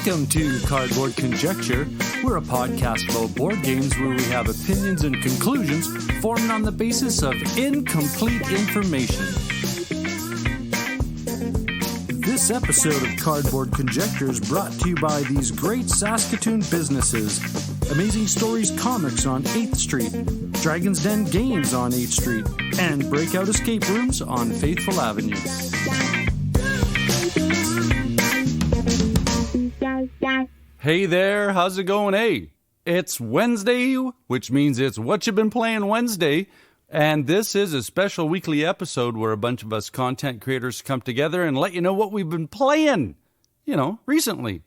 Welcome to Cardboard Conjecture. We're a podcast about board games where we have opinions and conclusions formed on the basis of incomplete information. This episode of Cardboard Conjecture is brought to you by these great Saskatoon businesses: Amazing Stories Comics on 8th Street, Dragon's Den Games on 8th Street, and Breakout Escape Rooms on Faithful Avenue. Hey there, how's it going? Hey, it's Wednesday, which means it's What You Been Playing Wednesday, and this is a special weekly episode where a bunch of us content creators come together and let you know what we've been playing, recently.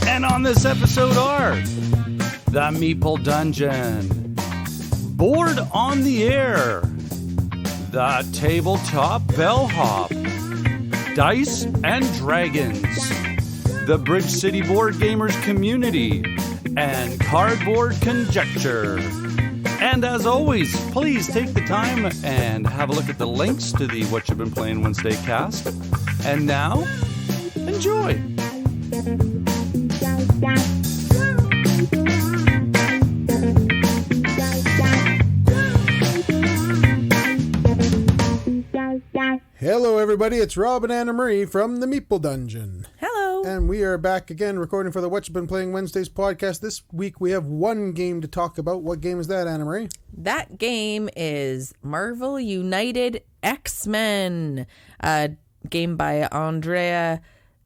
And on this episode are the Meeple Dungeon, Board on the Air, the Tabletop Bellhop, Dice and Dragons, the Bridge City Boardgamers community, and Cardboard Conjecture. And as always, please take the time and have a look at the links to the What You've Been Playing Wednesday cast. And now, enjoy. Hello everybody, it's Robb and Anna Marie from the Meeple Dungeon. Hello. And we are back again recording for the What You've Been Playing Wednesdays podcast. This week we have one game to talk about. What game is that, Anna Marie? That game is Marvel United X-Men, a game by Andrea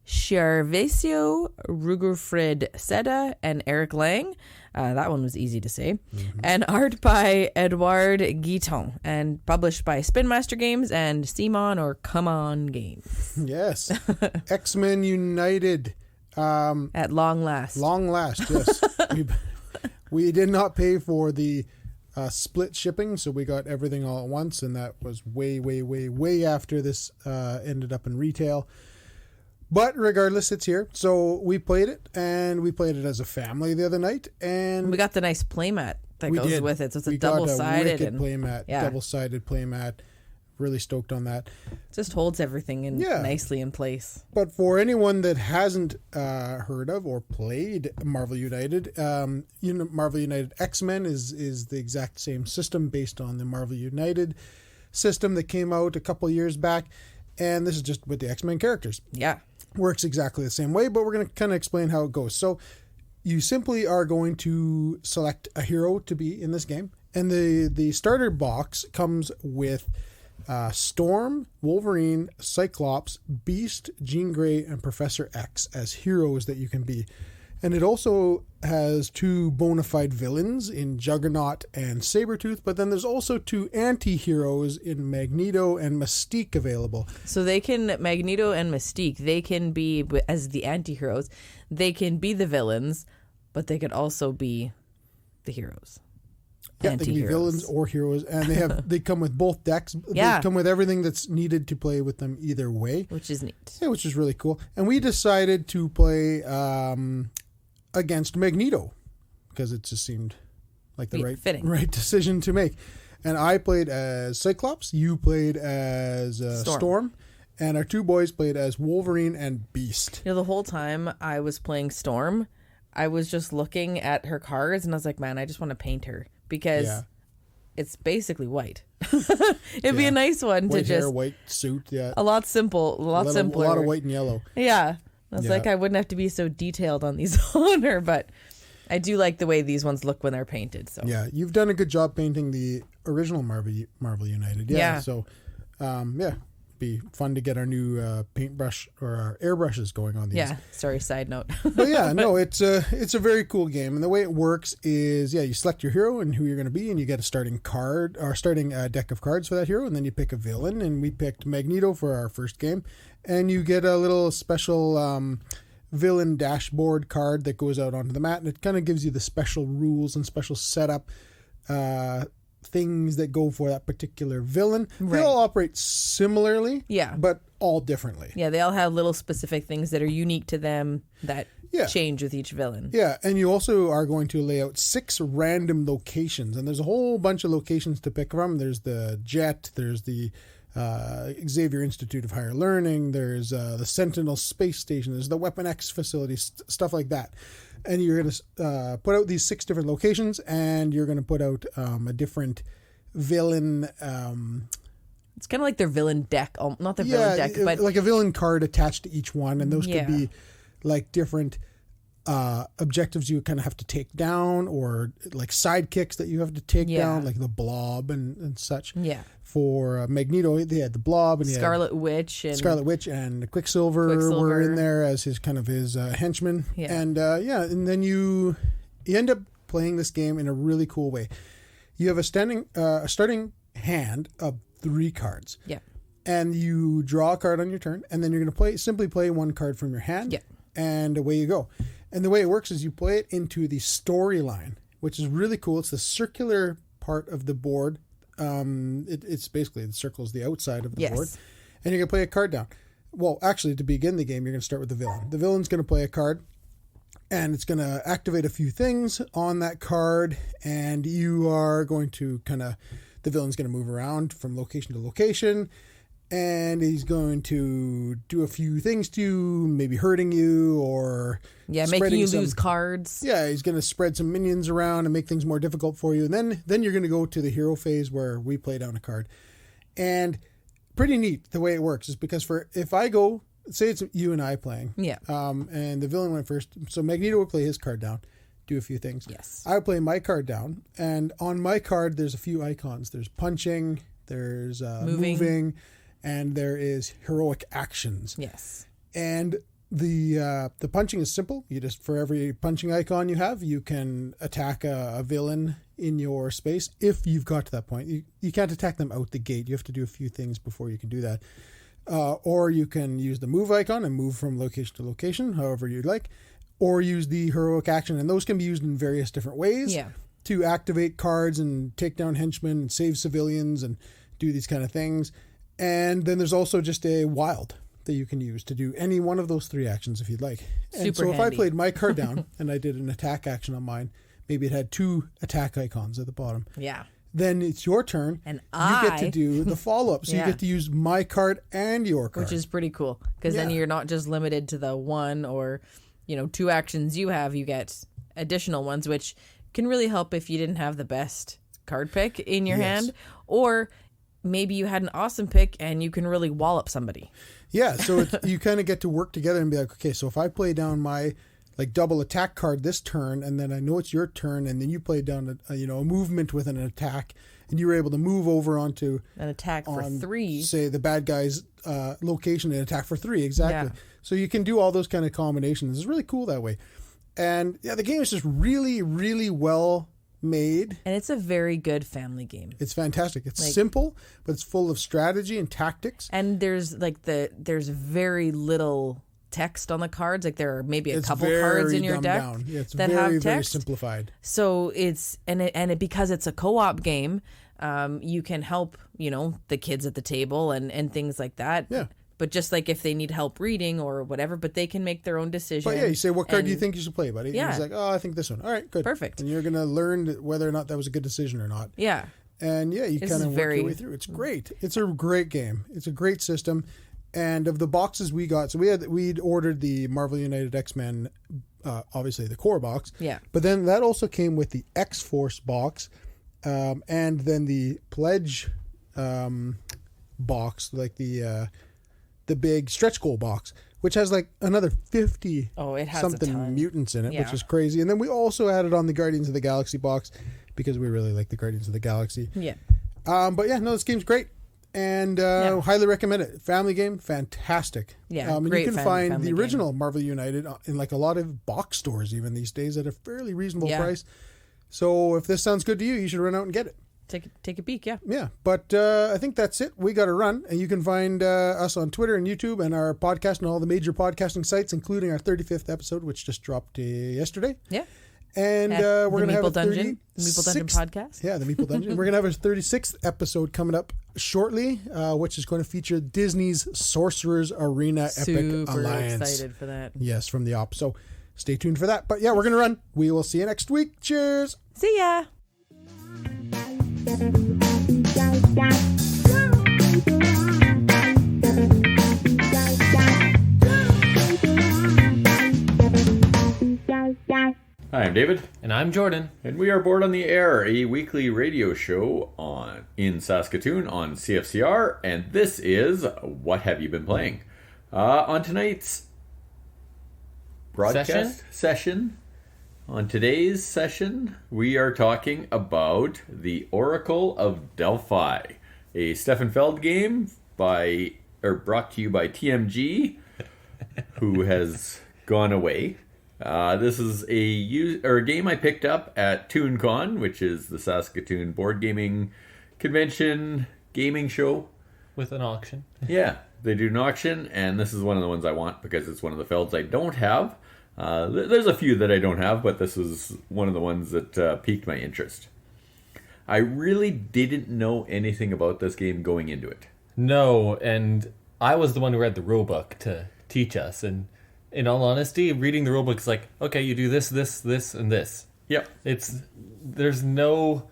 Chiarvesio, Ruggerfrid Seda, and Eric Lang. That one was easy to say. Mm-hmm. And art by Edouard Guiton, and published by Spin Master Games and Simon or Come On Games. Yes. X-Men United. At long last. Long last, yes. we did not pay for the split shipping, so we got everything all at once, and that was way after this ended up in retail. But regardless, it's here. So we played it, and we played it as a family the other night. And we got the nice playmat that goes with it. So it's a double-sided. Double-sided playmat. Really stoked on that. Just holds everything in nicely in place. But for anyone that hasn't heard of or played Marvel United, Marvel United X-Men is the exact same system based on the Marvel United system that came out a couple years back. And this is just with the X-Men characters. Yeah. Works exactly the same way, but we're going to kind of explain how it goes. So you simply are going to select a hero to be in this game. And the starter box comes with Storm, Wolverine, Cyclops, Beast, Jean Grey, and Professor X as heroes that you can be. And it also has two bona fide villains in Juggernaut and Sabretooth, but then there's also two anti-heroes in Magneto and Mystique available. So Magneto and Mystique, they can be, as the anti-heroes, they can be the villains, but they could also be the heroes. Yeah, they can be villains or heroes, and they come with both decks. Yeah. They come with everything that's needed to play with them either way. Which is neat. Yeah, which is really cool. And we decided to play against Magneto because it just seemed like the right decision to make. And I played as Cyclops, you played as Storm, and our two boys played as Wolverine and Beast. The whole time I was playing Storm, I was just looking at her cards and I was like, man, I just want to paint her because it's basically white. It'd be a nice one white to hair, just white suit, a lot simpler. A lot of white and yellow. Yeah. I was like, I wouldn't have to be so detailed on these on her, but I do like the way these ones look when they're painted. So yeah, you've done a good job painting the original Marvel United. Yeah. So, be fun to get our new paintbrush or our airbrushes going on these. Yeah. Sorry, side note. But yeah, no, it's a very cool game, and the way it works is you select your hero and who you're going to be, and you get a starting deck of cards for that hero, and then you pick a villain, and we picked Magneto for our first game. And you get a little special villain dashboard card that goes out onto the mat, and it kind of gives you the special rules and special setup things that go for that particular villain. Right. They all operate similarly, but all differently. Yeah, they all have little specific things that are unique to them that change with each villain. Yeah, and you also are going to lay out 6 random locations, and there's a whole bunch of locations to pick from. There's the jet, there's the Xavier Institute of Higher Learning. There's the Sentinel Space Station. There's the Weapon X facility, stuff like that. And you're going to put out these 6 different locations, and you're going to put out a different villain. It's kind of like their villain deck, not their villain deck, but like a villain card attached to each one, and those could be like different objectives you kind of have to take down, or like sidekicks that you have to take down, like the Blob and such. Yeah. For Magneto, they had the Blob and Scarlet Witch and Quicksilver were in there as his henchmen. Yeah. And and then you end up playing this game in a really cool way. You have a starting hand of 3 cards. Yeah. And you draw a card on your turn, and then you're going to simply play 1 card from your hand. Yeah. And away you go. And the way it works is you play it into the storyline, which is really cool. It's the circular part of the board. It's basically, the circle is the outside of the board. And you're going to play a card down. Well, actually, to begin the game, you're going to start with the villain. The villain's going to play a card, and it's going to activate a few things on that card, and you are going to the villain's going to move around from location to location, and he's going to do a few things to you, maybe hurting you or making you lose cards. Yeah, he's going to spread some minions around and make things more difficult for you. And then you're going to go to the hero phase where we play down a card. And pretty neat the way it works is because if I go, say it's you and I playing, and the villain went first, so Magneto would play his card down, do a few things. Yes, I would play my card down, and on my card there's a few icons. There's punching, there's moving, and there is heroic actions. Yes. And the punching is simple. You just, for every punching icon you have, you can attack a villain in your space if you've got to that point. You can't attack them out the gate. You have to do a few things before you can do that. Or you can use the move icon and move from location to location, however you'd like. Or use the heroic action, and those can be used in various different ways to activate cards and take down henchmen and save civilians and do these kind of things. And then there's also just a wild that you can use to do any one of those 3 actions if you'd like. And so if I played my card down and I did an attack action on mine, maybe it had 2 attack icons at the bottom. Yeah. Then it's your turn, and you get to do the follow-up. So you get to use my card and your card. Which is pretty cool, because then you're not just limited to the 1 or 2 actions you have. You get additional ones, which can really help if you didn't have the best card pick in your hand, or maybe you had an awesome pick and you can really wallop somebody. Yeah, so you kind of get to work together and be like, okay, so if I play down my double attack card this turn, and then I know it's your turn, and then you play down a movement with an attack, and you were able to move over onto an attack for 3, say the bad guy's location, and attack for 3, exactly. Yeah. So you can do all those kind of combinations. It's really cool that way. And the game is just really, really well made, and it's a very good family game. It's fantastic. It's simple, but it's full of strategy and tactics. And there's very little text on the cards. There are maybe a couple cards in your deck that have text. Very simplified. So it's because it's a co-op game, you can help the kids at the table and things like that. Yeah. But just if they need help reading or whatever, but they can make their own decision. But you say, what card do you think you should play, buddy? Yeah. And he's like, oh, I think this one. All right, good. Perfect. And you're going to learn whether or not that was a good decision or not. Yeah. And you kind of work your way through. It's great. It's a great game. It's a great system. And of the boxes we got, so we'd ordered the Marvel United X-Men, obviously the core box. Yeah. But then that also came with the X-Force box, and then the Pledge box, the big stretch goal box, which has another 50 something mutants in it, which is crazy. And then we also added on the Guardians of the Galaxy box because we really like the Guardians of the Galaxy. Yeah. This game's great. And highly recommend it. Family game, fantastic. Yeah, and you can find the original Marvel United in a lot of box stores even these days at a fairly reasonable price. So if this sounds good to you, you should run out and get it. Take a peek, yeah. Yeah, but I think that's it. We got to run. And you can find us on Twitter and YouTube and our podcast and all the major podcasting sites, including our 35th episode, which just dropped yesterday. Yeah. And we're going to have a Meeple Dungeon podcast. Yeah, the Meeple Dungeon. We're going to have a 36th episode coming up shortly, which is going to feature Disney's Sorcerer's Arena Epic Alliance. Super excited for that. Yes, from the op. So stay tuned for that. But we're going to run. We will see you next week. Cheers. See ya. Hi, I'm David. And I'm Jordan. And we are Board on the Air, a weekly radio show in Saskatoon on CFCR. And this is What Have You Been Playing? On tonight's broadcast session, on today's session, we are talking about the Oracle of Delphi, a Stefan Feld game brought to you by TMG, who has gone away. This is a game I picked up at ToonCon, which is the Saskatoon board gaming convention gaming show. With an auction. Yeah, they do an auction, and this is one of the ones I want because it's one of the Felds I don't have. There's a few that I don't have, but this is one of the ones that piqued my interest. I really didn't know anything about this game going into it. No, and I was the one who read the rulebook to teach us, and in all honesty, reading the rulebook is like, okay, you do this, this, this, and this. Yep. There's no,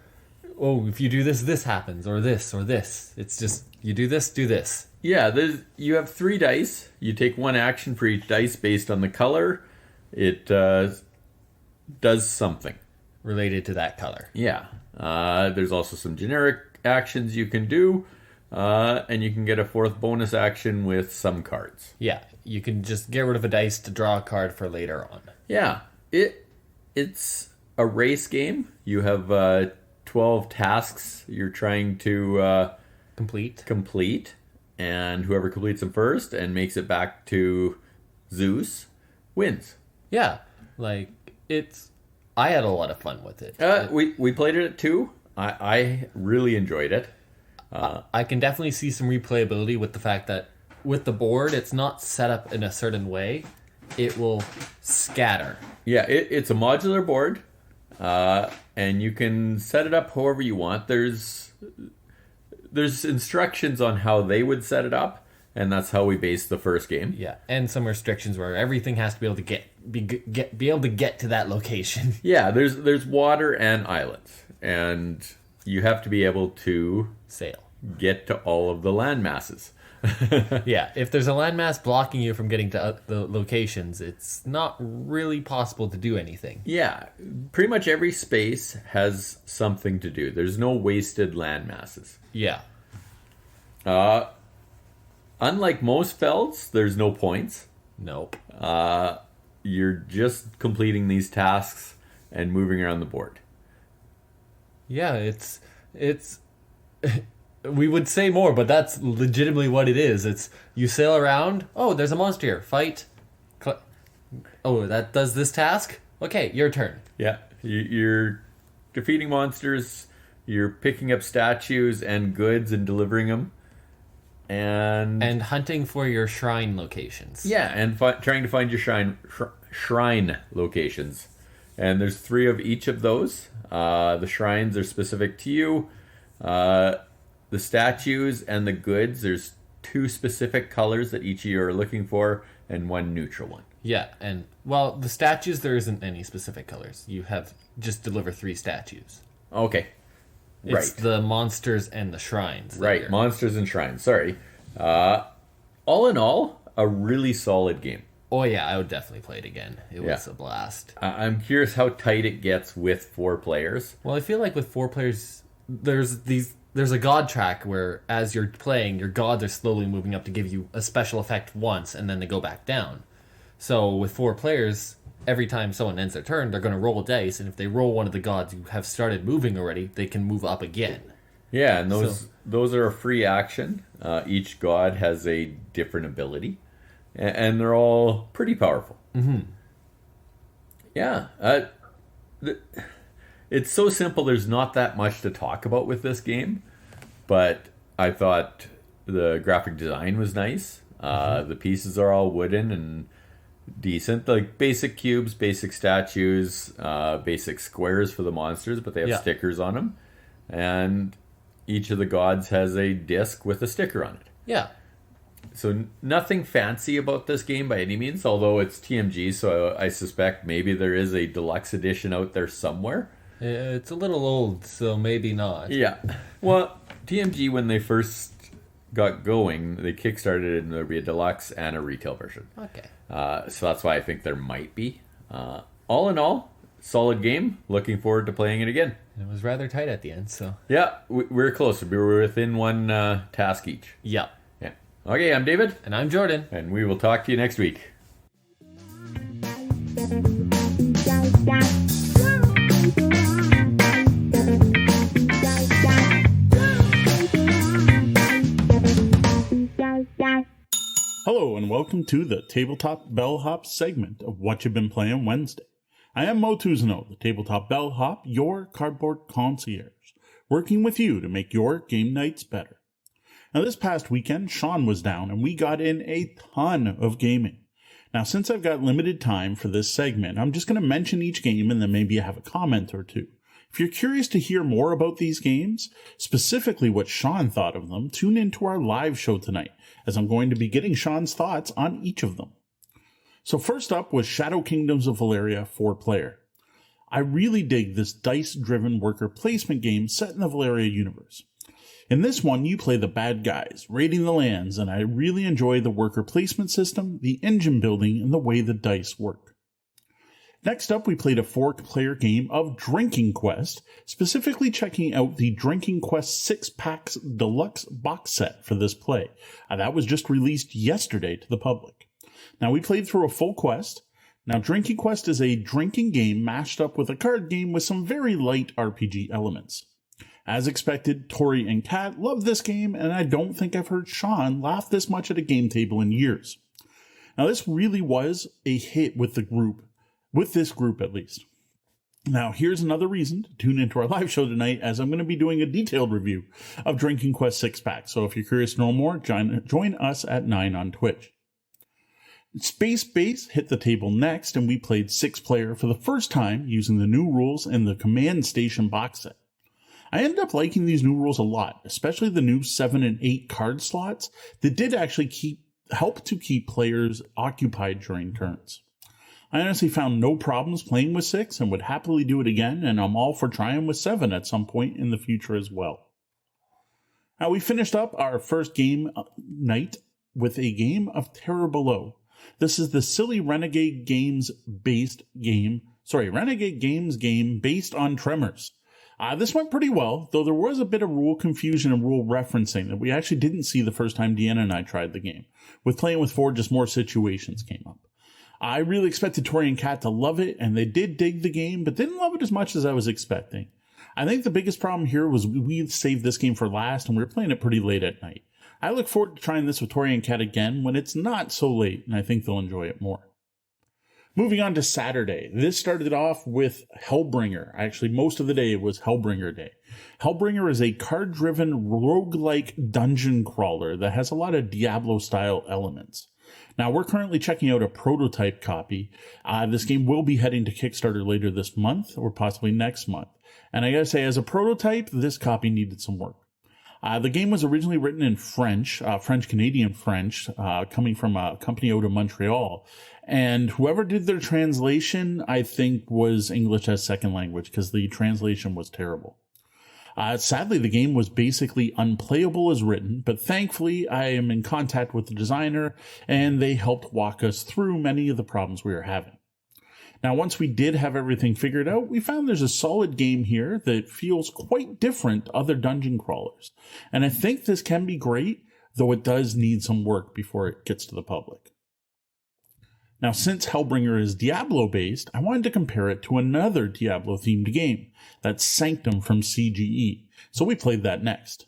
if you do this, this happens, or this, or this. It's just, you do this, do this. Yeah, you have 3 dice. You take one action for each dice based on the color. It does something Related to that color. Yeah. There's also some generic actions you can do, and you can get a 4th bonus action with some cards. Yeah, you can just get rid of a dice to draw a card for later on. Yeah, it's a race game. You have 12 tasks you're trying to complete, and whoever completes them first and makes it back to Zeus wins. Yeah, I had a lot of fun with it. We played it at 2. I really enjoyed it. I can definitely see some replayability with the fact that with the board, it's not set up in a certain way. It will scatter. Yeah, it's a modular board, and you can set it up however you want. There's instructions on how they would set it up, and that's how we based the first game. Yeah, and some restrictions where everything has to be able to be able to get to that location. Yeah, there's water and islands, and you have to be able to sail, get to all of the land masses. Yeah, if there's a landmass blocking you from getting to the locations, it's not really possible to do anything. Yeah, pretty much every space has something to do. There's no wasted land masses. Yeah. Unlike most Felds, there's no points. Nope. You're just completing these tasks and moving around the board. Yeah, it's we would say more, but that's legitimately what it is. It's you sail around. Oh, there's a monster here. Fight. Oh, that does this task? Okay, your turn. Yeah, you're defeating monsters. You're picking up statues and goods and delivering them. And hunting for your shrine locations. Yeah, and trying to find your shrine locations. And there's 3 of each of those. The shrines are specific to you. The statues and the goods, there's 2 specific colors that each of you are looking for, and 1 neutral one. Yeah, and, the statues, there isn't any specific colors. You have just deliver 3 statues. Okay. It's the monsters and the shrines. Right, monsters and shrines, sorry. All in all, a really solid game. Oh yeah, I would definitely play it again. It was a blast. I'm curious how tight it gets with 4 players. Well, I feel like with 4 players, there's a god track where as you're playing, your gods are slowly moving up to give you a special effect once, and then they go back down. So with 4 players, every time someone ends their turn, they're going to roll a dice, and if they roll one of the gods who have started moving already, they can move up again. Yeah, and those are a free action. Each god has a different ability, and they're all pretty powerful. Mm-hmm. Yeah, it's so simple. There's not that much to talk about with this game, but I thought the graphic design was nice. The pieces are all wooden and decent, like basic cubes, basic statues, basic squares for the monsters, but they have stickers on them, and each of the gods has a disc with a sticker on it. Yeah. So nothing fancy about this game by any means, although it's TMG, so I suspect maybe there is a deluxe edition out there somewhere. It's a little old, so maybe not. Yeah. Well, TMG, when they first got going, they kickstarted and there'll be a deluxe and a retail version. Okay. So that's why I think there might be. All in all, solid game. Looking forward to playing it again. It was rather tight at the end, so. Yeah, we're close. We were within one task each. Yeah. Yeah. Okay, I'm David. And I'm Jordan. And we will talk to you next week. Hello and welcome to the Tabletop Bellhop segment of What You've Been Playing Wednesday. I am Moe T, the Tabletop Bellhop, your cardboard concierge, working with you to make your game nights better. Now this past weekend, Sean was down and we got in a ton of gaming. Now since I've got limited time for this segment, I'm just going to mention each game and then maybe have a comment or two. If you're curious to hear more about these games, specifically what Sean thought of them, tune into our live show tonight, as I'm going to be getting Sean's thoughts on each of them. So first up was Shadow Kingdoms of Valeria 4-player. I really dig this dice-driven worker placement game set in the Valeria universe. In this one, you play the bad guys, raiding the lands, and I really enjoy the worker placement system, the engine building, and the way the dice work. Next up, we played a 4-player game of Drinking Quest, specifically checking out the Drinking Quest 6-Packs Deluxe box set for this play. That was just released yesterday to the public. Now, we played through a full quest. Now, Drinking Quest is a drinking game mashed up with a card game with some very light RPG elements. As expected, Tori and Kat love this game, and I don't think I've heard Sean laugh this much at a game table in years. Now, this really was a hit with this group at least. Now, here's another reason to tune into our live show tonight, as I'm going to be doing a detailed review of Drinking Quest 6-Pack. So if you're curious to know more, join us at 9 on Twitch. Space Base hit the table next, and we played 6-player for the first time using the new rules in the Command Station box set. I ended up liking these new rules a lot, especially the new 7 and 8 card slots that did actually help to keep players occupied during turns. I honestly found no problems playing with 6 and would happily do it again, and I'm all for trying with 7 at some point in the future as well. Now, we finished up our first game night with a game of Terror Below. This is the silly Renegade Games game based on Tremors. This went pretty well, though there was a bit of rule confusion and rule referencing that we actually didn't see the first time Deanna and I tried the game. With playing with 4, just more situations came up. I really expected Tori and Kat to love it, and they did dig the game, but didn't love it as much as I was expecting. I think the biggest problem here was we saved this game for last, and we were playing it pretty late at night. I look forward to trying this with Tori and Kat again when it's not so late, and I think they'll enjoy it more. Moving on to Saturday, this started off with Hellbringer. Actually, most of the day was Hellbringer Day. Hellbringer is a card-driven roguelike dungeon crawler that has a lot of Diablo-style elements. Now, we're currently checking out a prototype copy. This game will be heading to Kickstarter later this month, or possibly next month. And I gotta say, as a prototype, this copy needed some work. The game was originally written in French, French-Canadian French, coming from a company out of Montreal. And whoever did their translation, I think, was English as second language, because the translation was terrible. Sadly, the game was basically unplayable as written, but thankfully I am in contact with the designer, and they helped walk us through many of the problems we were having. Now, once we did have everything figured out, we found there's a solid game here that feels quite different to other dungeon crawlers. And I think this can be great, though it does need some work before it gets to the public. Now, since Hellbringer is Diablo-based, I wanted to compare it to another Diablo-themed game. That's Sanctum from CGE. So we played that next.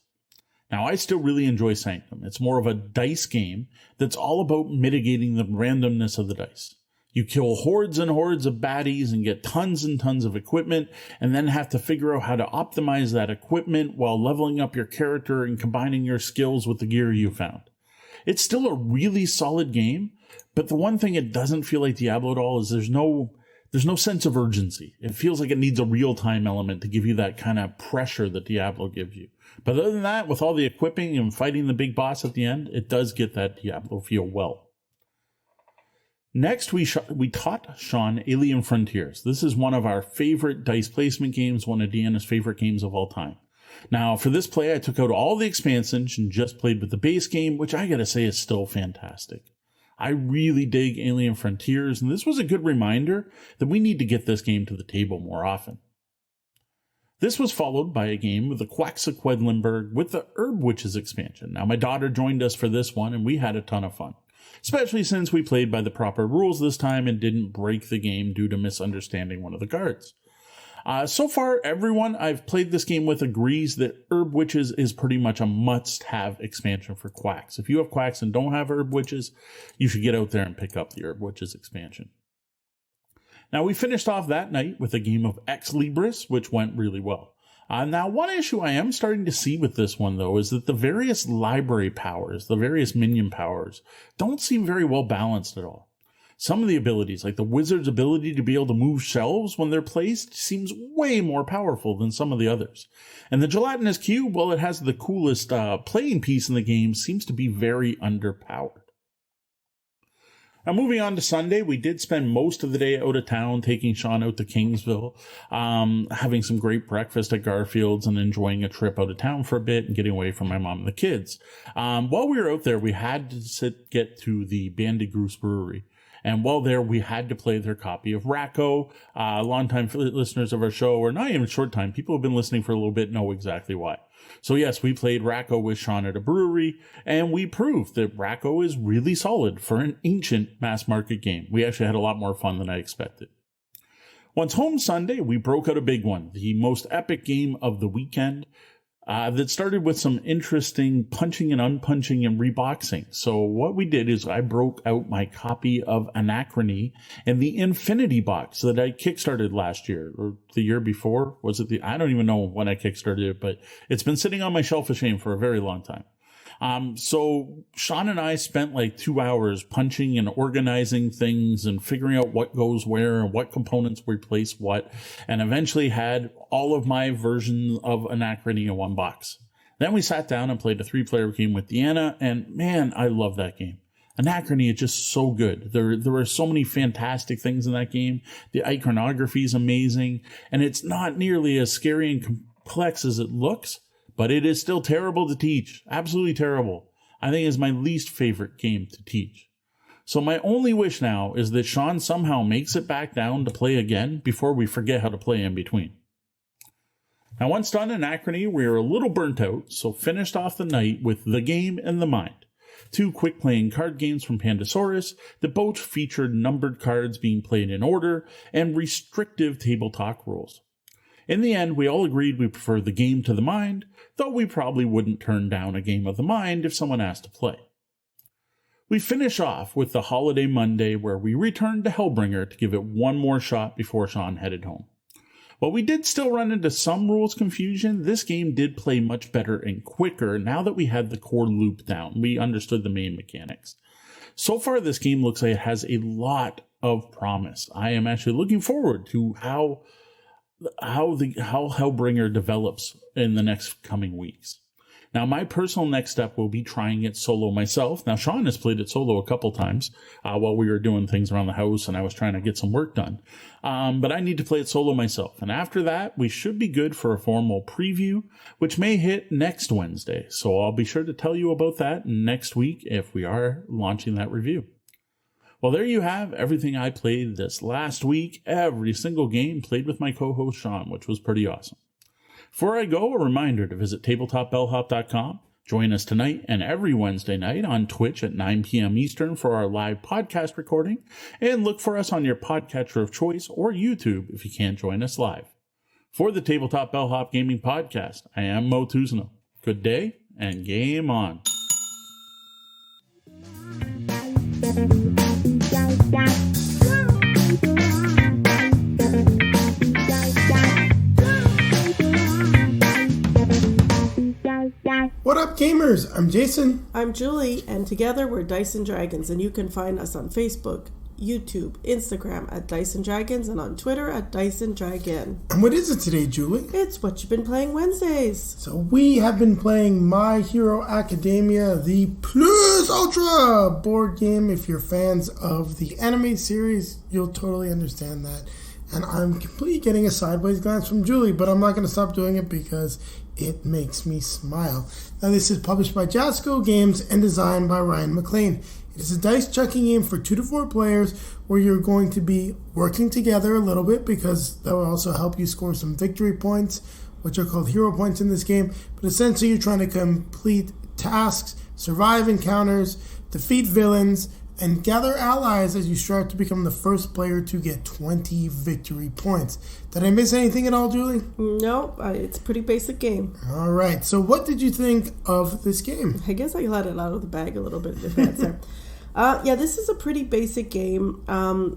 Now, I still really enjoy Sanctum. It's more of a dice game that's all about mitigating the randomness of the dice. You kill hordes and hordes of baddies and get tons and tons of equipment, and then have to figure out how to optimize that equipment while leveling up your character and combining your skills with the gear you found. It's still a really solid game, but the one thing it doesn't feel like Diablo at all is there's no sense of urgency. It feels like it needs a real-time element to give you that kind of pressure that Diablo gives you. But other than that, with all the equipping and fighting the big boss at the end, it does get that Diablo feel well. Next, we taught Sean Alien Frontiers. This is one of our favorite dice placement games, one of Deanna's favorite games of all time. Now, for this play, I took out all the expansions and just played with the base game, which I gotta say is still fantastic. I really dig Alien Frontiers, and this was a good reminder that we need to get this game to the table more often. This was followed by a game with the Quaxaquedlinburg with the Herb Witches expansion. Now, my daughter joined us for this one, and we had a ton of fun, especially since we played by the proper rules this time and didn't break the game due to misunderstanding one of the cards. So far, everyone I've played this game with agrees that Herb Witches is pretty much a must-have expansion for Quacks. If you have Quacks and don't have Herb Witches, you should get out there and pick up the Herb Witches expansion. Now, we finished off that night with a game of Ex Libris, which went really well. Now, one issue I am starting to see with this one, though, is that the various library powers, the various minion powers, don't seem very well balanced at all. Some of the abilities, like the wizard's ability to be able to move shelves when they're placed, seems way more powerful than some of the others. And the gelatinous cube, while it has the coolest playing piece in the game, seems to be very underpowered. Now, moving on to Sunday, we did spend most of the day out of town, taking Sean out to Kingsville, having some great breakfast at Garfield's and enjoying a trip out of town for a bit and getting away from my mom and the kids. While we were out there, we had to get to the Bandy Goose Brewery. And while there, we had to play their copy of Racco. Longtime listeners of our show, or not even short time, people who have been listening for a little bit know exactly why. So yes, we played Racco with Sean at a brewery, and we proved that Racco is really solid for an ancient mass market game. We actually had a lot more fun than I expected. Once home Sunday, we broke out a big one, the most epic game of the weekend. That started with some interesting punching and unpunching and reboxing. So what we did is I broke out my copy of Anachrony and the Infinity Box that I kickstarted last year or the year before. I don't even know when I kickstarted it, but it's been sitting on my shelf of shame for a very long time. So Sean and I spent like 2 hours punching and organizing things and figuring out what goes where and what components replace what, and eventually had all of my versions of Anachrony in one box. Then we sat down and played a 3-player game with Deanna, and man, I love that game. Anachrony is just so good. There are so many fantastic things in that game. The iconography is amazing, and it's not nearly as scary and complex as it looks. But it is still terrible to teach. Absolutely terrible. I think it's my least favorite game to teach. So my only wish now is that Sean somehow makes it back down to play again before we forget how to play in between. Now, once done in Anachrony, we were a little burnt out, so finished off the night with The Game and The Mind, 2 quick-playing card games from Pandasaurus that both featured numbered cards being played in order and restrictive table talk rules. In the end, we all agreed we prefer The Game to The Mind, though we probably wouldn't turn down a game of The Mind if someone asked to play. We finish off with the Holiday Monday, where we returned to Hellbringer to give it one more shot before Sean headed home. While we did still run into some rules confusion, this game did play much better and quicker now that we had the core loop down. We understood the main mechanics. So far, this game looks like it has a lot of promise. I am actually looking forward to how Hellbringer develops in the next coming weeks. Now, my personal next step will be trying it solo myself. Now, Sean has played it solo a couple times while we were doing things around the house and I was trying to get some work done. But I need to play it solo myself. And after that, we should be good for a formal preview, which may hit next Wednesday. So I'll be sure to tell you about that next week if we are launching that review. Well, there you have everything I played this last week. Every single game played with my co-host Sean, which was pretty awesome. Before I go, a reminder to visit tabletopbellhop.com. Join us tonight and every Wednesday night on Twitch at 9 p.m. Eastern for our live podcast recording, and look for us on your podcatcher of choice or YouTube if you can't join us live. For the Tabletop Bellhop Gaming Podcast, I am Moe T. Good day and game on. What up, gamers? I'm Jayson. I'm Julie, and together we're Dice and Dragons, and you can find us on Facebook, YouTube, Instagram at Dice and Dragons, and on Twitter at Dice and Dragon. And what is it today, Julie? It's What You've Been Playing Wednesdays. So we have been playing My Hero Academia, the Plus Ultra board game. If you're fans of the anime series, you'll totally understand that. And I'm completely getting a sideways glance from Julie, but I'm not going to stop doing it because It Makes Me Smile. Now, this is published by Jasco Games and designed by Ryan McLean. It is a dice chucking game for 2 to 4 players where you're going to be working together a little bit because that will also help you score some victory points, which are called hero points in this game. But essentially, you're trying to complete tasks, survive encounters, defeat villains, and gather allies as you strive to become the first player to get 20 victory points. Did I miss anything at all, Julie? No, it's a pretty basic game. All right. So what did you think of this game? I guess I let it out of the bag a little bit in advance there. Yeah, this is a pretty basic game.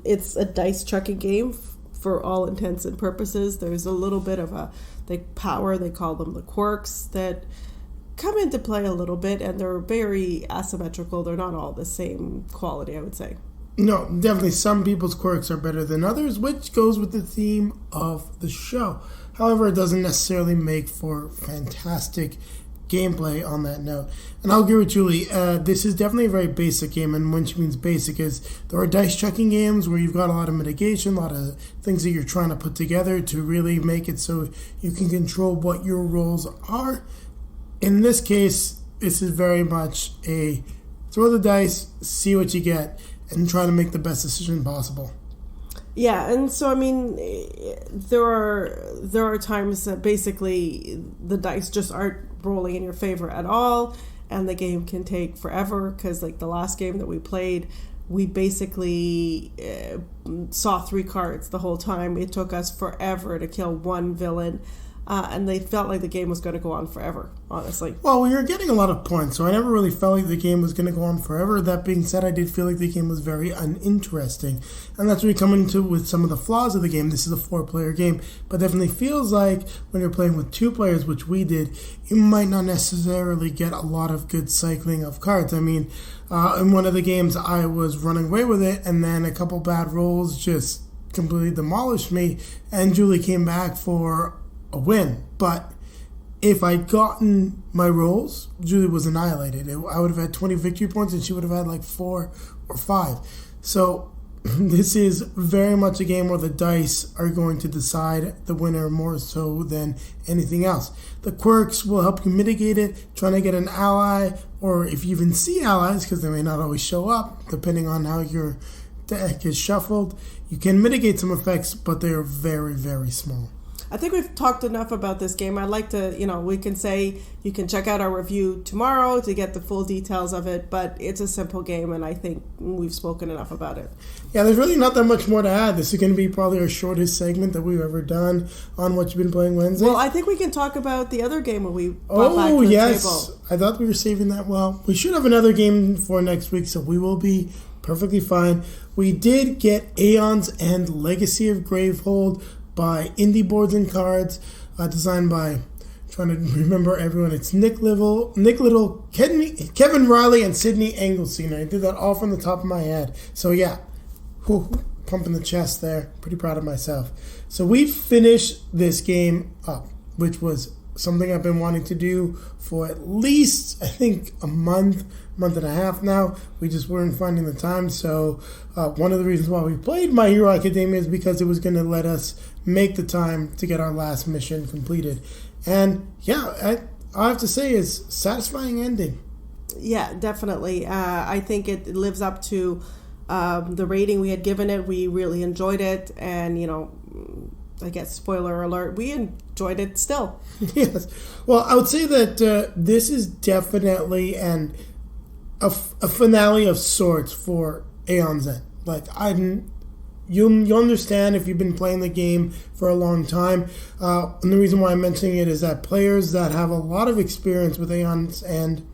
It's a dice chucking game for all intents and purposes. There's a little bit of they call them the quirks, that come into play a little bit, and they're very asymmetrical. They're not all the same quality, I would say. No, definitely some people's quirks are better than others, which goes with the theme of the show. However, it doesn't necessarily make for fantastic gameplay on that note. And I'll agree with Julie, this is definitely a very basic game, and when she means basic is there are dice chucking games where you've got a lot of mitigation, a lot of things that you're trying to put together to really make it so you can control what your rolls are. In this case, this is very much a throw the dice, see what you get, and try to make the best decision possible. Yeah, and so I mean, there are times that basically the dice just aren't rolling in your favor at all, and the game can take forever, because like the last game that we played, we basically saw 3 cards the whole time. It took us forever to kill one villain. And they felt like the game was going to go on forever, honestly. Well, we were getting a lot of points, so I never really felt like the game was going to go on forever. That being said, I did feel like the game was very uninteresting. And that's where we come into with some of the flaws of the game. This is a 4-player game, but definitely feels like when you're playing with 2 players, which we did, you might not necessarily get a lot of good cycling of cards. I mean, in one of the games, I was running away with it, and then a couple bad rolls just completely demolished me, and Julie came back for a win. But if I'd gotten my rolls, Julie was annihilated. I would have had 20 victory points and she would have had like 4 or 5. So this is very much a game where the dice are going to decide the winner more so than anything else. The quirks will help you mitigate it, trying to get an ally, or if you even see allies, because they may not always show up depending on how your deck is shuffled. You can mitigate some effects, but they are very, very small. I think we've talked enough about this game. I'd like to, we can say you can check out our review tomorrow to get the full details of it, but it's a simple game, and I think we've spoken enough about it. Yeah, there's really not that much more to add. This is going to be probably our shortest segment that we've ever done on What You've Been Playing Wednesday. Well, I think we can talk about the other game when we brought back to the table. I thought we were saving that well. We should have another game for next week, so we will be perfectly fine. We did get Aeon's End Legacy of Gravehold by Indie Boards and Cards, designed by, trying to remember everyone, it's Nick Little, Kevin Riley, and Sydney Engelstein. I did that all from the top of my head. So yeah, pumping the chest there. Pretty proud of myself. So we finished this game up, which was something I've been wanting to do for at least, I think, a month and a half now. We just weren't finding the time. So one of the reasons why we played My Hero Academia is because it was going to let us make the time to get our last mission completed. And yeah, I have to say it's a satisfying ending. Yeah, definitely. I think it lives up to the rating we had given it. We really enjoyed it, and I guess spoiler alert, we enjoyed it still. Yes. Well, I would say that this is definitely a finale of sorts for Aeon's End. Like, you'll understand if you've been playing the game for a long time. And the reason why I'm mentioning it is that players that have a lot of experience with Aeon's End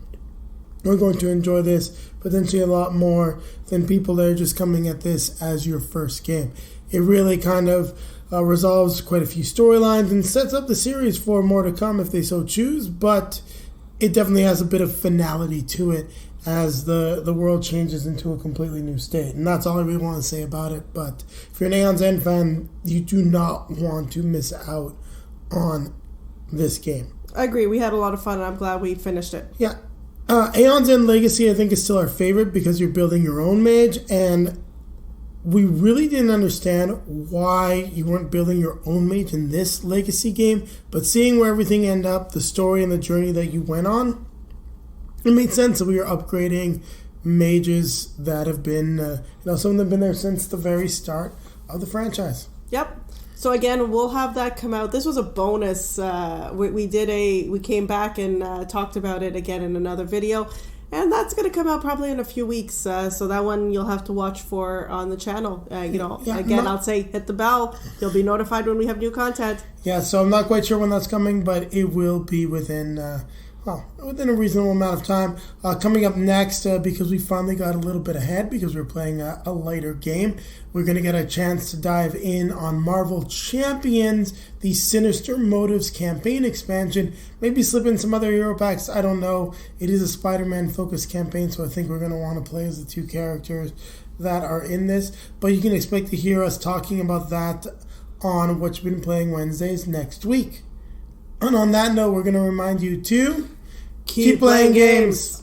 are going to enjoy this potentially a lot more than people that are just coming at this as your first game. It really kind of resolves quite a few storylines and sets up the series for more to come if they so choose, but it definitely has a bit of finality to it as the world changes into a completely new state. And that's all I really want to say about it. But if you're an Aeon's End fan, you do not want to miss out on this game. I agree. We had a lot of fun, and I'm glad we finished it. Yeah. Aeon's End Legacy, I think, is still our favorite because you're building your own mage, and we really didn't understand why you weren't building your own mage in this Legacy game, but seeing where everything ended up, the story and the journey that you went on, it made sense that we were upgrading mages that have been, some of them have been there since the very start of the franchise. Yep. So again, we'll have that come out. This was a bonus. We came back and talked about it again in another video. And that's going to come out probably in a few weeks. So that one you'll have to watch for on the channel. I'll say hit the bell. You'll be notified when we have new content. Yeah, so I'm not quite sure when that's coming, but it will be within a reasonable amount of time. Coming up next, because we finally got a little bit ahead because we're playing a lighter game, we're going to get a chance to dive in on Marvel Champions, the Sinister Motives campaign expansion. Maybe slip in some other hero packs. I don't know. It is a Spider-Man focused campaign, so I think we're going to want to play as the two characters that are in this. But you can expect to hear us talking about that on What You've Been Playing Wednesdays next week. And on that note, we're going to remind you to keep playing games.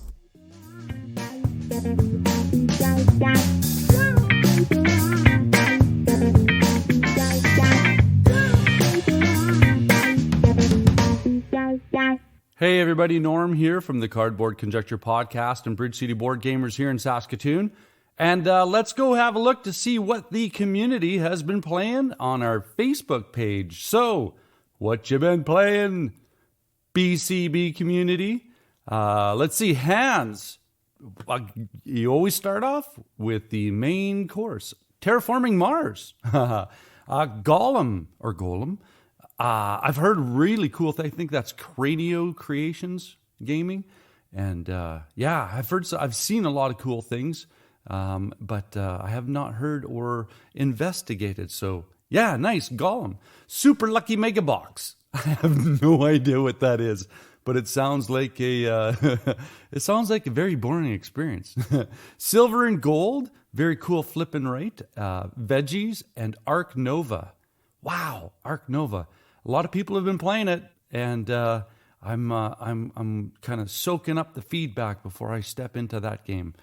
Hey everybody, Norm here from the Cardboard Conjecture podcast and Bridge City Board Gamers here in Saskatoon. And let's go have a look to see what the community has been playing on our Facebook page. So, what you been playing, BCB community? Let's see, Hans. You always start off with the main course. Terraforming Mars. Golem. I've heard really cool things. I think that's Cranio Creations Gaming. And I've seen a lot of cool things. But I have not heard or investigated. So, yeah, nice. Golem. Super Lucky Mega Box. I have no idea what that is. But it sounds like a very boring experience. Silver and Gold, very cool flip and right. Veggies and Arc Nova. Wow, Arc Nova. A lot of people have been playing it, and I'm kind of soaking up the feedback before I step into that game.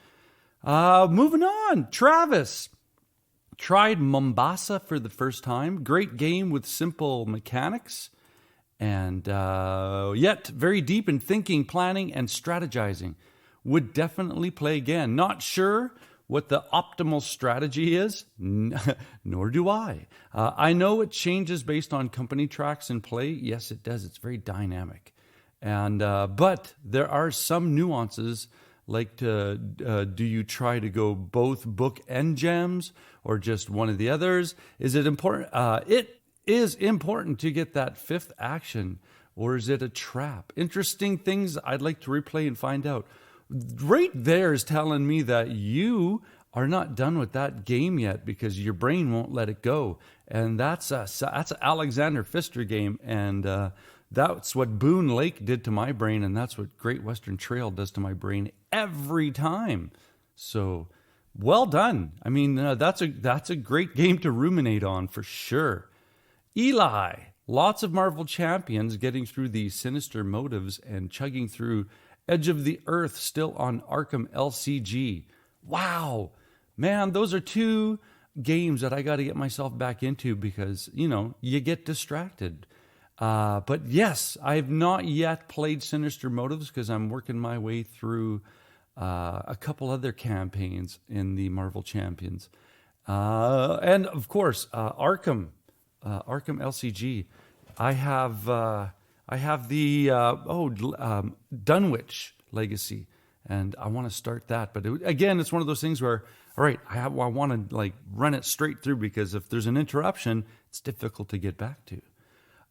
Moving on, Travis tried Mombasa for the first time. Great game with simple mechanics. And yet very deep in thinking, planning, and strategizing. Would definitely play again. Not sure what the optimal strategy is, nor do I. I know it changes based on company tracks and play. Yes, it does. It's very dynamic. And but there are some nuances, like do you try to go both book and gems, or just one of the others? Is it important? It is important to get that fifth action, or is it a trap? Interesting things I'd like to replay and find out. Right there is telling me that you are not done with that game yet because your brain won't let it go. And that's an Alexander Pfister game, and that's what Boone Lake did to my brain, and that's what Great Western Trail does to my brain every time. So, well done. I mean, that's a great game to ruminate on for sure. Eli, lots of Marvel Champions getting through the Sinister Motives and chugging through Edge of the Earth still on Arkham LCG. Wow. Man, those are two games that I got to get myself back into because, you get distracted. But yes, I have not yet played Sinister Motives because I'm working my way through a couple other campaigns in the Marvel Champions. And of course, Arkham LCG. I have the Dunwich Legacy, and I want to start that. But again, it's one of those things where, all right, I want to run it straight through because if there's an interruption, it's difficult to get back to.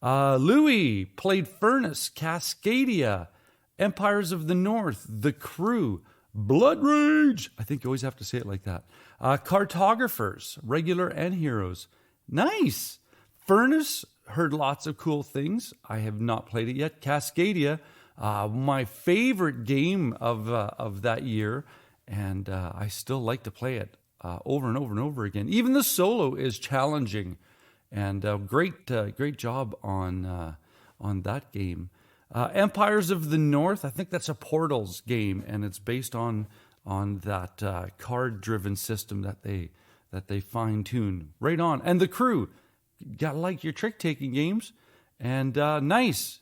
Louis played Furnace, Cascadia, Empires of the North, The Crew, Blood Rage. I think you always have to say it like that. Cartographers, regular and heroes. Nice. Furnace, heard lots of cool things. I have not played it yet. Cascadia, my favorite game of that year, and I still like to play it over and over and over again. Even the solo is challenging, and great job on that game. Empires of the North, I think that's a Portals game, and it's based on that card-driven system that that they fine-tune. Right on. And the crew, gotta like your trick-taking games. And nice.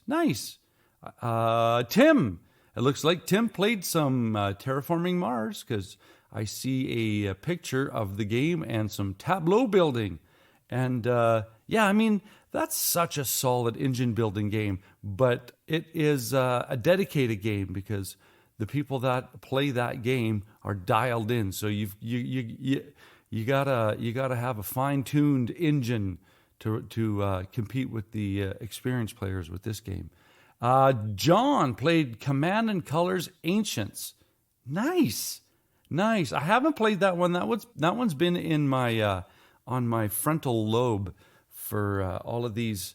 Tim, it looks like Tim played some Terraforming Mars, because I see a picture of the game and some tableau building. And that's such a solid engine building game, but it is a dedicated game because the people that play that game are dialed in. So you gotta have a fine-tuned engine to compete with the experienced players with this game. John played Command and Colors Ancients. Nice. I haven't played that one. That one's been in my on my frontal lobe for all of these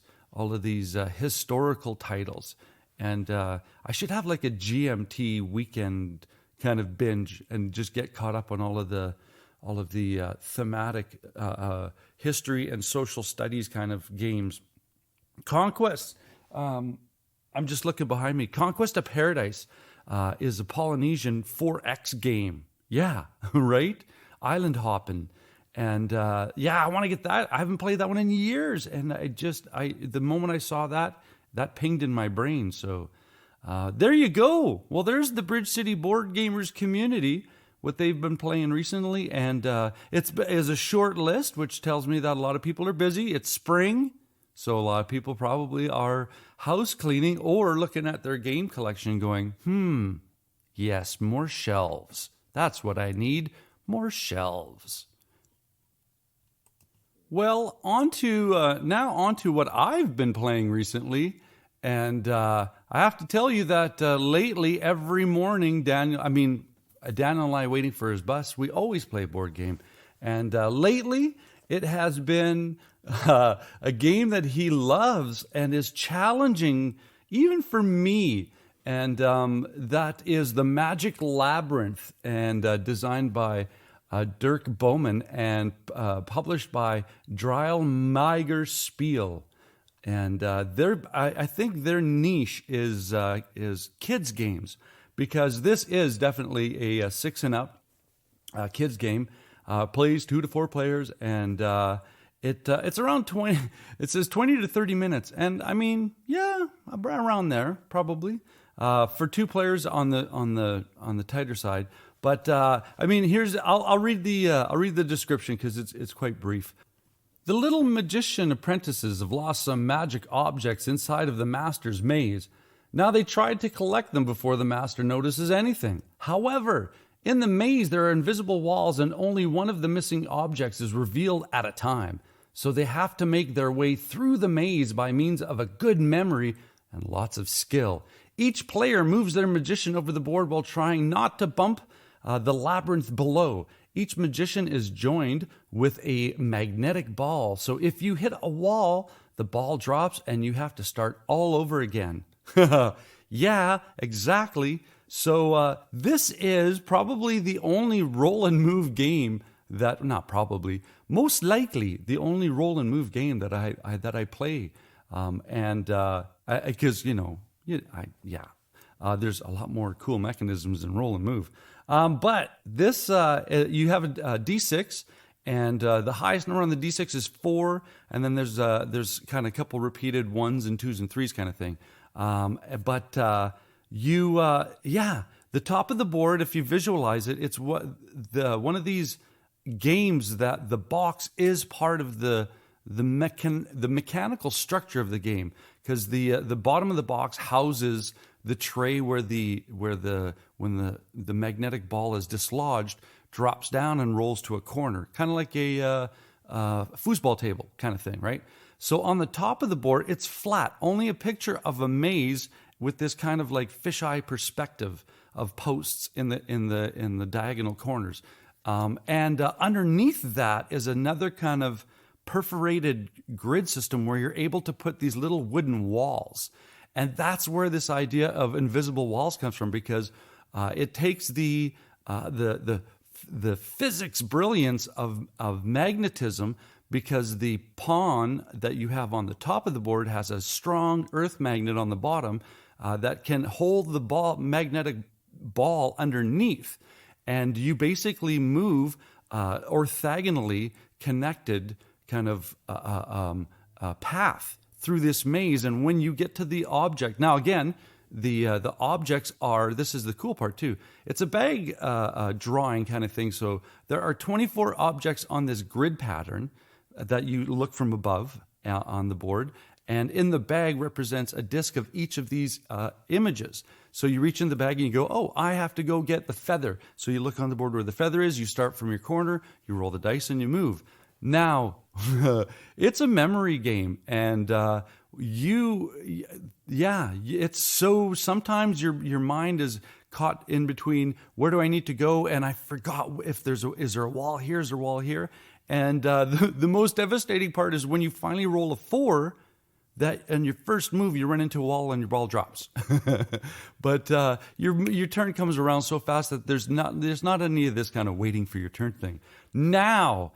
historical titles, and I should have like a GMT weekend kind of binge and just get caught up on all of the thematic history and social studies kind of games. Conquest. I'm just looking behind me. Conquest of Paradise is a Polynesian 4X game. Yeah, right? Island hopping. And I want to get that. I haven't played that one in years. And the moment I saw that pinged in my brain. So there you go. Well, there's the Bridge City Board Gamers community, what they've been playing recently. And it's a short list, which tells me that a lot of people are busy. It's spring. So a lot of people probably are house cleaning or looking at their game collection going, yes, more shelves. That's what I need, more shelves. Well, on to what I've been playing recently. And I have to tell you that lately, every morning, Daniel and I waiting for his bus, we always play a board game. And lately, it has been a game that he loves and is challenging even for me. And that is the Magic Labyrinth, and designed by Dirk Bowman and published by Dryle Spiel. And I think their niche is kids games, because this is definitely a 6 and up kids game. Plays 2 to 4 players, and it's around 20. It says 20 to 30 minutes, and around there probably for 2 players on the tighter side. But I'll read the description because it's quite brief. The little magician apprentices have lost some magic objects inside of the master's maze. Now they tried to collect them before the master notices anything. However, in the maze there are invisible walls, and only one of the missing objects is revealed at a time. So they have to make their way through the maze by means of a good memory and lots of skill. Each player moves their magician over the board while trying not to bump the labyrinth below. Each magician is joined with a magnetic ball. So if you hit a wall, the ball drops and you have to start all over again. Yeah, exactly. So this is probably the only roll and move game most likely the only roll and move game that I play. Because there's a lot more cool mechanisms than roll and move. But this, you have a D6, and the highest number on the D6 is 4, and then there's kind of a couple repeated 1s and 2s and 3s kind of thing. The top of the board, if you visualize it, it's one of these games that the box is part of the mechanical structure of the game, because the bottom of the box houses the tray when the magnetic ball is dislodged, drops down and rolls to a corner, kind of like a foosball table kind of thing, right? So on the top of the board, it's flat, only a picture of a maze with this kind of like fisheye perspective of posts in the diagonal corners, and underneath that is another kind of perforated grid system where you're able to put these little wooden walls. And that's where this idea of invisible walls comes from, because it takes the physics brilliance of magnetism, because the pawn that you have on the top of the board has a strong earth magnet on the bottom that can hold the magnetic ball underneath. And you basically move orthogonally connected kind of path through this maze. And when you get to the object, now again, the objects are, this is the cool part too, it's a bag drawing kind of thing. So there are 24 objects on this grid pattern that you look from above on the board. And in the bag represents a disc of each of these images. So you reach in the bag and you go, oh, I have to go get the feather. So you look on the board where the feather is, you start from your corner, you roll the dice and you move. Now, it's a memory game. And it's so, sometimes your mind is caught in between, where do I need to go? And I forgot if is there a wall here, is there a wall here? And the most devastating part is when you finally roll a 4, that in your first move you run into a wall and your ball drops. But your turn comes around so fast that there's not any of this kind of waiting for your turn thing. Now,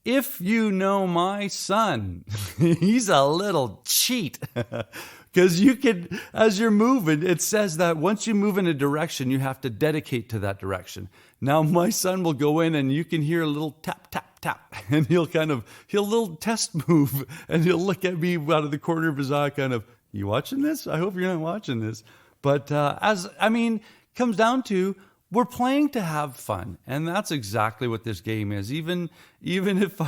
if you know my son, he's a little cheat. Because you can, as you're moving, it says that once you move in a direction, you have to dedicate to that direction. Now, my son will go in and you can hear a little tap, tap, tap. And he'll little test move. And he'll look at me out of the corner of his eye kind of, you watching this? I hope you're not watching this. But comes down to, we're playing to have fun. And that's exactly what this game is. Even if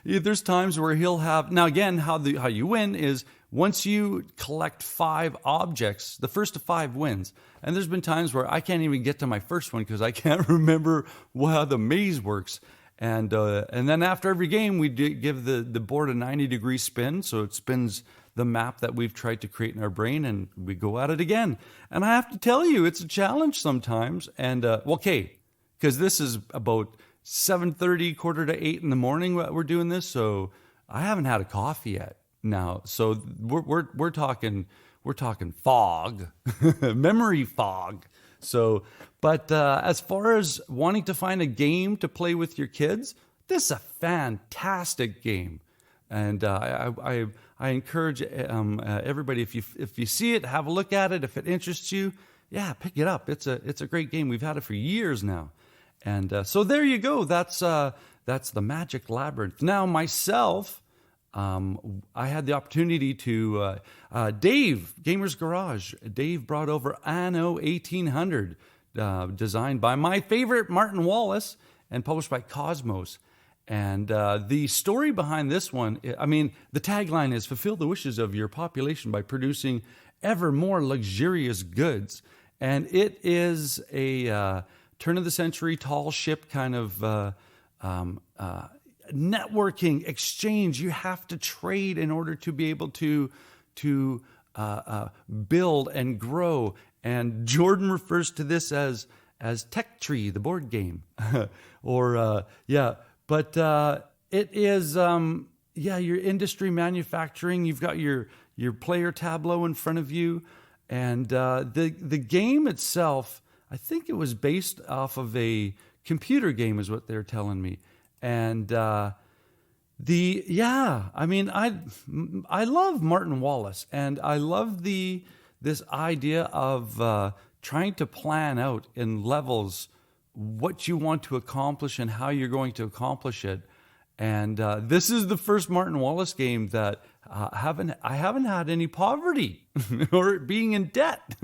there's times where he'll have, now again, how you win is, once you collect 5 objects, the first of 5 wins. And there's been times where I can't even get to my first one because I can't remember how the maze works. And then after every game, we give the board a 90-degree spin. So it spins the map that we've tried to create in our brain, and we go at it again. And I have to tell you, it's a challenge sometimes. And, because this is about 7:30, 7:45 in the morning that we're doing this. So I haven't had a coffee yet. Now, so we're talking fog, memory fog. So, but as far as wanting to find a game to play with your kids, this is a fantastic game, and I encourage everybody, if you see it, have a look at it. If it interests you, pick it up. It's a great game. We've had it for years now, and so there you go. That's the Magic Labyrinth. Now myself. I had the opportunity to, Dave, Gamer's Garage. Dave brought over Anno 1800, designed by my favorite Martin Wallace and published by Cosmos. And the story behind this one, the tagline is, fulfill the wishes of your population by producing ever more luxurious goods. And it is a turn-of-the-century tall ship kind of networking exchange. You have to trade in order to be able to build and grow. And Jordan refers to this as Tech Tree, the board game, it is your industry manufacturing. You've got your player tableau in front of you, and the game itself, I think it was based off of a computer game, is what they're telling me. And I love Martin Wallace, and I love this idea of trying to plan out in levels what you want to accomplish and how you're going to accomplish it. And this is the first Martin Wallace game that I haven't had any poverty or being in debt,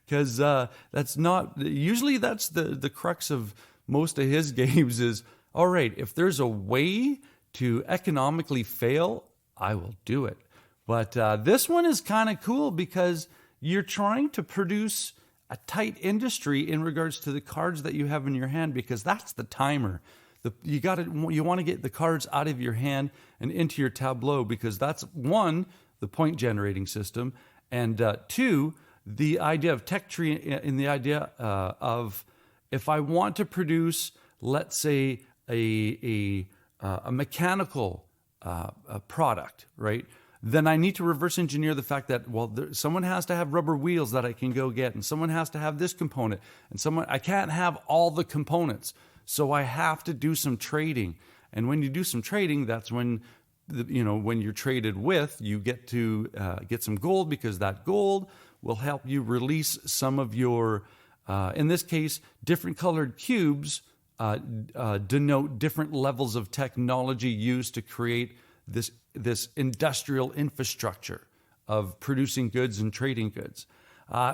because that's not usually that's the crux of most of his games is, all right, if there's a way to economically fail, I will do it. But this one is kind of cool because you're trying to produce a tight industry in regards to the cards that you have in your hand, because that's the timer. You want to get the cards out of your hand and into your tableau, because that's, one, the point generating system, and two, the idea of Tech Tree in the idea of, if I want to produce, let's say, a mechanical product, right? Then I need to reverse engineer the fact that, someone has to have rubber wheels that I can go get, and someone has to have this component, and I can't have all the components, so I have to do some trading. And when you do some trading, that's when, when you're traded with, you get to get some gold, because that gold will help you release some of your, in this case, different colored cubes denote different levels of technology used to create this industrial infrastructure of producing goods and trading goods.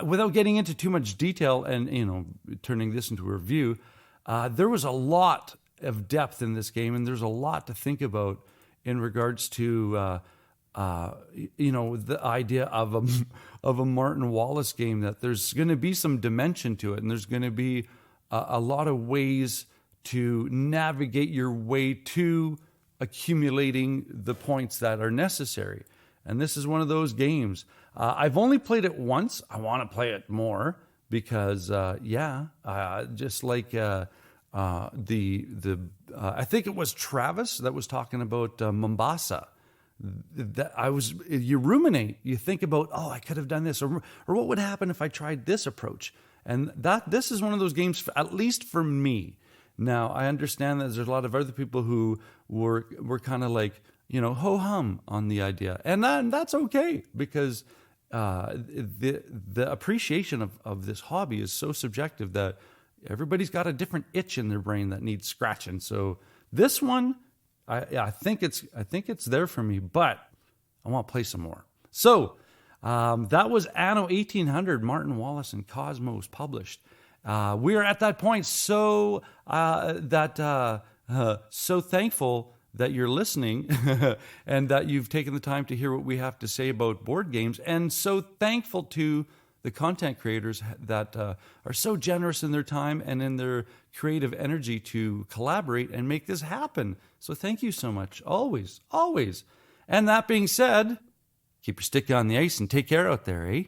Without getting into too much detail and turning this into a review, there was a lot of depth in this game, and there's a lot to think about in regards to the idea of a Martin Wallace game, that there's going to be some dimension to it, and there's going to be a lot of ways to navigate your way to accumulating the points that are necessary. And this is one of those games. I've only played it once. I want to play it more because, just like I think it was Travis that was talking about Mombasa. You ruminate, you think about, I could have done this, or what would happen if I tried this approach. And this is one of those games, at least for me. Now, I understand that there's a lot of other people who were kind of like, ho-hum on the idea. And that's okay, because the appreciation of this hobby is so subjective that everybody's got a different itch in their brain that needs scratching. So this one, I think it's there for me, but I want to play some more. So that was Anno 1800, Martin Wallace and Cosmos published. We are at that point, so thankful that you're listening and that you've taken the time to hear what we have to say about board games, and so thankful to the content creators that are so generous in their time and in their creative energy to collaborate and make this happen. So thank you so much. Always, always. And that being said, keep your stick on the ice and take care out there, eh?